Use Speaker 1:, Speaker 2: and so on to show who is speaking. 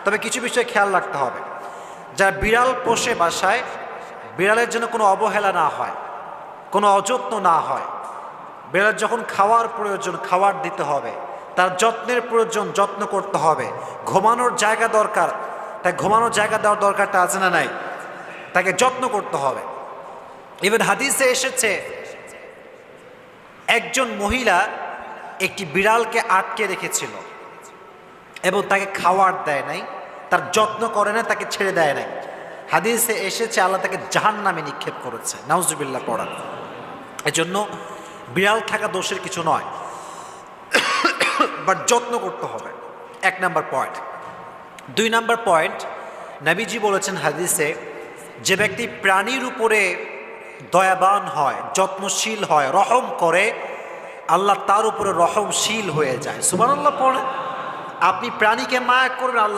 Speaker 1: তবে কিছু বিষয় খেয়াল রাখতে হবে। যারা বিড়াল পোষে বাসায়, বিড়ালের জন্য কোনো অবহেলা না হয়, কোনো অযত্ন না হয়। বিড়ালের যখন খাওয়ার প্রয়োজন খাবার দিতে হবে, তার যত্নের প্রয়োজন যত্ন করতে হবে। ঘুমানোর জায়গা দরকার, তাই ঘুমানোর জায়গা দেওয়ার দরকারটা আছে না নাই? তাকে যত্ন করতে হবে। ইভেন হাদিসে এসেছে একজন মহিলা একটি বিড়ালকে আটকে রেখেছিল এবং তাকে খাওয়ার দেয় নাই, তার যত্ন করে না, তাকে ছেড়ে দেয় নাই। হাদিসে এসেছে আল্লাহ তাকে জাহান্নামে নিক্ষেপ করেছে, নাউজুবিল্লাহ পড়ান। এজন্য বিড়াল থাকা দোষের কিছু নয়, বাট যত্ন করতে হবে, 1 নাম্বার পয়েন্ট। 2 নাম্বার পয়েন্ট, নবীজি বলেছেন হাদিসে, যে ব্যক্তি প্রাণীর উপরে দয়াবান হয়, যত্নশীল হয়, রহম করে, আল্লাহ তার উপরে রহমশীল হয়ে যায়। সুবহানাল্লাহ পড়ে। আপনি প্রাণীকে মায়া করবেন, আল্লাহ